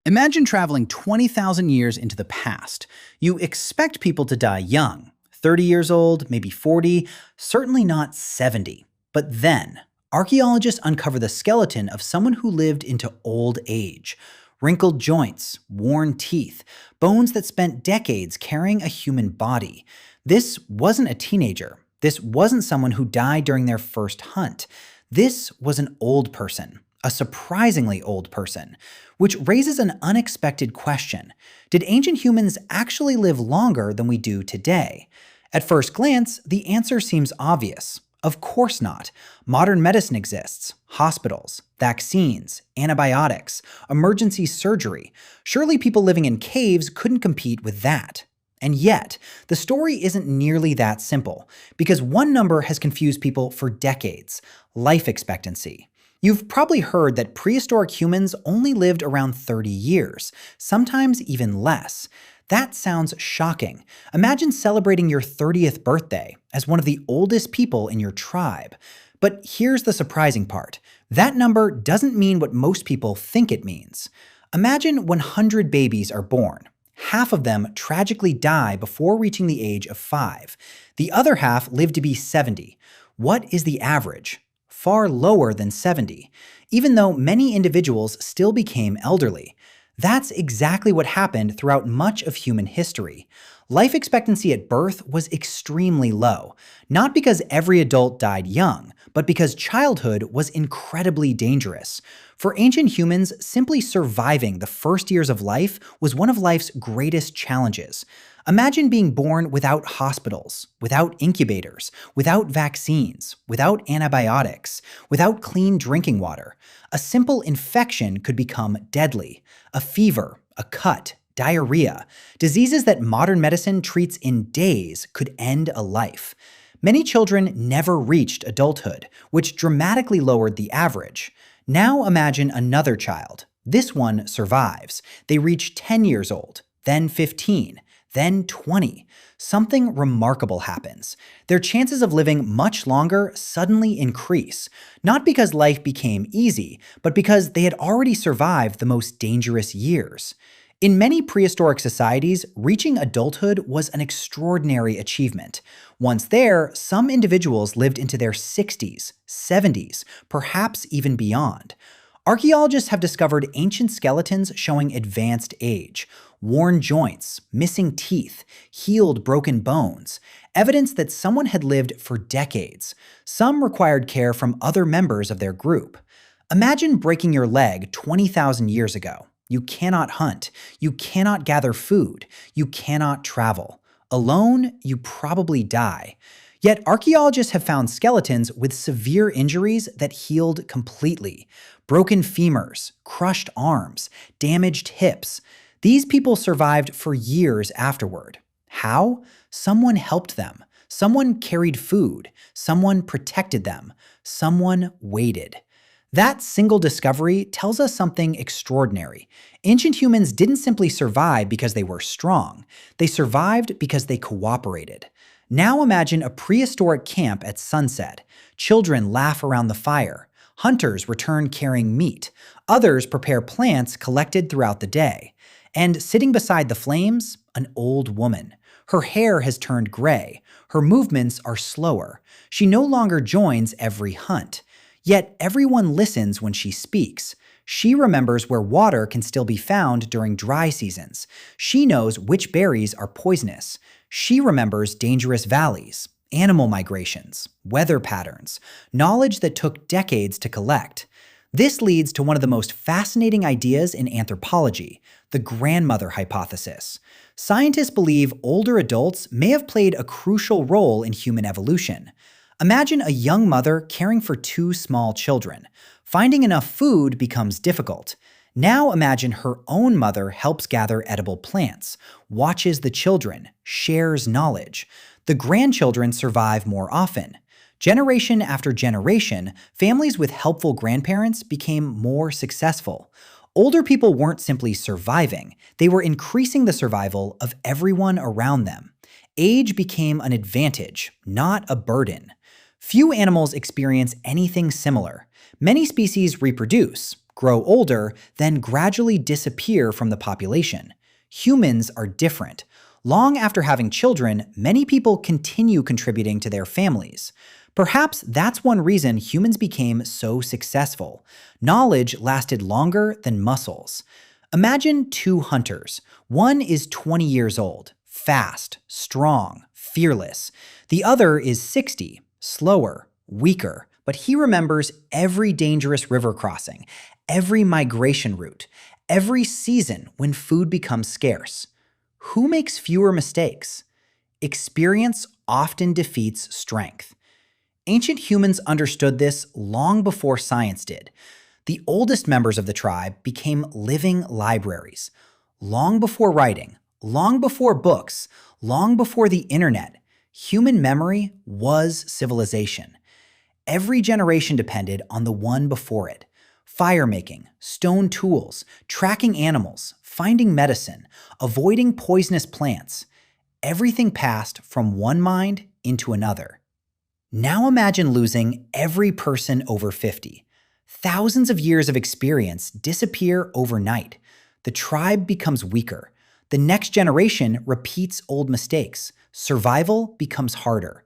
Imagine traveling 20,000 years into the past. You expect people to die young, 30 years old, maybe 40, certainly not 70. But then, archaeologists uncover the skeleton of someone who lived into old age. Wrinkled joints, worn teeth, bones that spent decades carrying a human body. This wasn't a teenager. This wasn't someone who died during their first hunt. This was an old person, a surprisingly old person, which raises an unexpected question. Did ancient humans actually live longer than we do today? At first glance, the answer seems obvious. Of course not. Modern medicine exists. Hospitals, vaccines, antibiotics, emergency surgery. Surely people living in caves couldn't compete with that. And yet, the story isn't nearly that simple, because one number has confused people for decades: life expectancy. You've probably heard that prehistoric humans only lived around 30 years, sometimes even less. That sounds shocking. Imagine celebrating your 30th birthday as one of the oldest people in your tribe. But here's the surprising part. That number doesn't mean what most people think it means. Imagine 100 babies are born. Half of them tragically die before reaching the age of 5. The other half live to be 70. What is the average? Far lower than 70, even though many individuals still became elderly. That's exactly what happened throughout much of human history. Life expectancy at birth was extremely low, not because every adult died young, but because childhood was incredibly dangerous. For ancient humans, simply surviving the first years of life was one of life's greatest challenges. Imagine being born without hospitals, without incubators, without vaccines, without antibiotics, without clean drinking water. A simple infection could become deadly. A fever, a cut, diarrhea. Diseases that modern medicine treats in days could end a life. Many children never reached adulthood, which dramatically lowered the average. Now imagine another child. This one survives. They reach 10 years old, then 15. Then 20. Something remarkable happens. Their chances of living much longer suddenly increase, not because life became easy, but because they had already survived the most dangerous years. In many prehistoric societies, reaching adulthood was an extraordinary achievement. Once there, some individuals lived into their 60s, 70s, perhaps even beyond. Archaeologists have discovered ancient skeletons showing advanced age, worn joints, missing teeth, healed broken bones, evidence that someone had lived for decades. Some required care from other members of their group. Imagine breaking your leg 20,000 years ago. You cannot hunt, you cannot gather food, you cannot travel. Alone, you probably die. Yet archaeologists have found skeletons with severe injuries that healed completely. Broken femurs, crushed arms, damaged hips. These people survived for years afterward. How? Someone helped them. Someone carried food. Someone protected them. Someone waited. That single discovery tells us something extraordinary. Ancient humans didn't simply survive because they were strong. They survived because they cooperated. Now imagine a prehistoric camp at sunset. Children laugh around the fire. Hunters return carrying meat. Others prepare plants collected throughout the day. And sitting beside the flames, an old woman. Her hair has turned gray. Her movements are slower. She no longer joins every hunt. Yet everyone listens when she speaks. She remembers where water can still be found during dry seasons. She knows which berries are poisonous. She remembers dangerous valleys, animal migrations, weather patterns, knowledge that took decades to collect. This leads to one of the most fascinating ideas in anthropology, the grandmother hypothesis. Scientists believe older adults may have played a crucial role in human evolution. Imagine a young mother caring for 2 small children. Finding enough food becomes difficult. Now imagine her own mother helps gather edible plants, watches the children, shares knowledge. The grandchildren survive more often. Generation after generation, families with helpful grandparents became more successful. Older people weren't simply surviving, they were increasing the survival of everyone around them. Age became an advantage, not a burden. Few animals experience anything similar. Many species reproduce, grow older, then gradually disappear from the population. Humans are different. Long after having children, many people continue contributing to their families. Perhaps that's one reason humans became so successful. Knowledge lasted longer than muscles. Imagine two hunters. One is 20 years old, fast, strong, fearless. The other is 60, slower, weaker, but he remembers every dangerous river crossing, every migration route, every season when food becomes scarce. Who makes fewer mistakes? Experience often defeats strength. Ancient humans understood this long before science did. The oldest members of the tribe became living libraries. Long before writing, long before books, long before the internet, human memory was civilization. Every generation depended on the one before it. Fire making, stone tools, tracking animals, finding medicine, avoiding poisonous plants. Everything passed from one mind into another. Now imagine losing every person over 50. Thousands of years of experience disappear overnight. The tribe becomes weaker. The next generation repeats old mistakes. Survival becomes harder.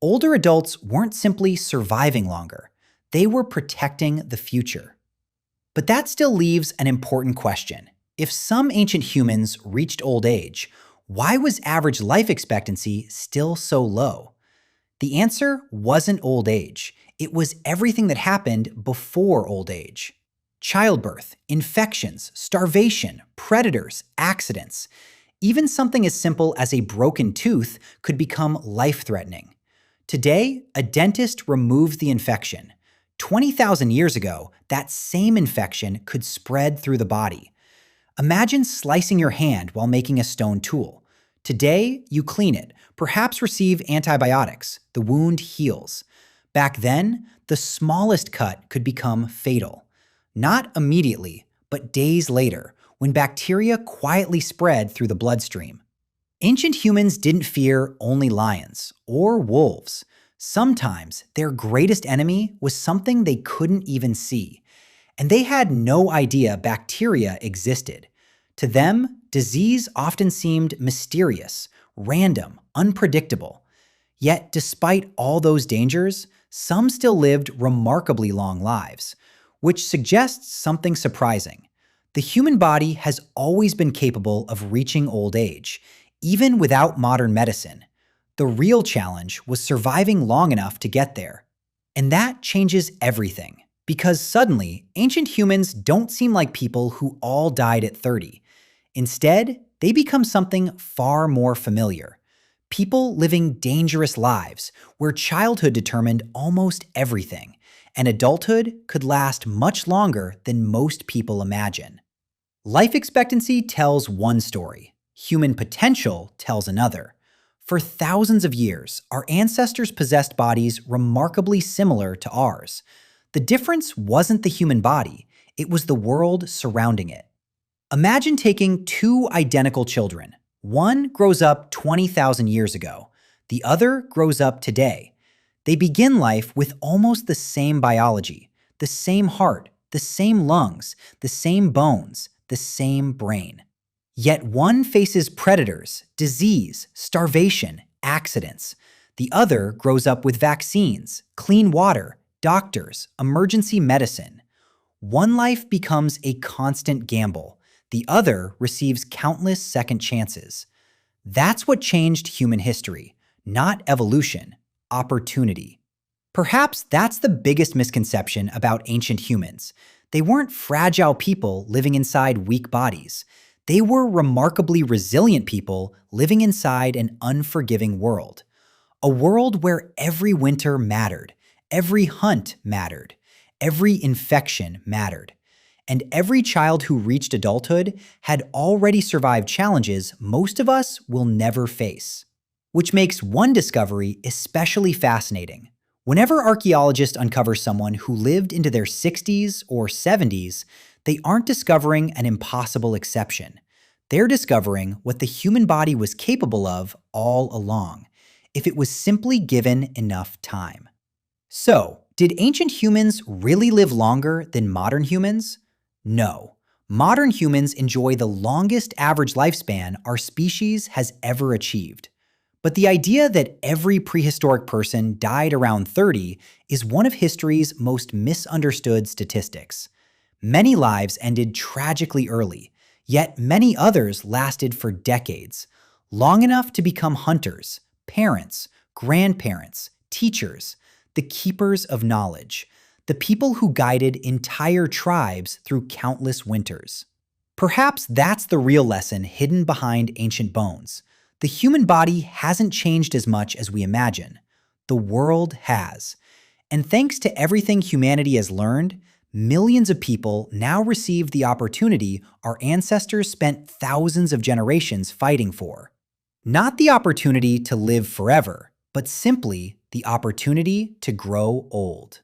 Older adults weren't simply surviving longer. They were protecting the future. But that still leaves an important question. If some ancient humans reached old age, why was average life expectancy still so low? The answer wasn't old age. It was everything that happened before old age. Childbirth, infections, starvation, predators, accidents. Even something as simple as a broken tooth could become life-threatening. Today, a dentist removes the infection. 20,000 years ago, that same infection could spread through the body. Imagine slicing your hand while making a stone tool. Today, you clean it, perhaps receive antibiotics. The wound heals. Back then, the smallest cut could become fatal. Not immediately, but days later, when bacteria quietly spread through the bloodstream. Ancient humans didn't fear only lions or wolves. Sometimes their greatest enemy was something they couldn't even see. And they had no idea bacteria existed. To them, disease often seemed mysterious, random, unpredictable. Yet, despite all those dangers, some still lived remarkably long lives, which suggests something surprising. The human body has always been capable of reaching old age, even without modern medicine. The real challenge was surviving long enough to get there. And that changes everything, because suddenly, ancient humans don't seem like people who all died at 30. Instead, they become something far more familiar. People living dangerous lives, where childhood determined almost everything, and adulthood could last much longer than most people imagine. Life expectancy tells one story. Human potential tells another. For thousands of years, our ancestors possessed bodies remarkably similar to ours. The difference wasn't the human body, it was the world surrounding it. Imagine taking two identical children. One grows up 20,000 years ago. The other grows up today. They begin life with almost the same biology, the same heart, the same lungs, the same bones, the same brain. Yet one faces predators, disease, starvation, accidents. The other grows up with vaccines, clean water, doctors, emergency medicine. One life becomes a constant gamble. The other receives countless second chances. That's what changed human history, not evolution, opportunity. Perhaps that's the biggest misconception about ancient humans. They weren't fragile people living inside weak bodies. They were remarkably resilient people living inside an unforgiving world. A world where every winter mattered, every hunt mattered, every infection mattered. And every child who reached adulthood had already survived challenges most of us will never face. Which makes one discovery especially fascinating. Whenever archaeologists uncover someone who lived into their 60s or 70s, they aren't discovering an impossible exception. They're discovering what the human body was capable of all along, if it was simply given enough time. So, Did ancient humans really live longer than modern humans? No. Modern humans enjoy the longest average lifespan our species has ever achieved. But the idea that every prehistoric person died around 30 is one of history's most misunderstood statistics. Many lives ended tragically early, yet many others lasted for decades, long enough to become hunters, parents, grandparents, teachers, the keepers of knowledge, the people who guided entire tribes through countless winters. Perhaps that's the real lesson hidden behind ancient bones. The human body hasn't changed as much as we imagine. The world has. And thanks to everything humanity has learned, millions of people now receive the opportunity our ancestors spent thousands of generations fighting for. Not the opportunity to live forever, but simply the opportunity to grow old.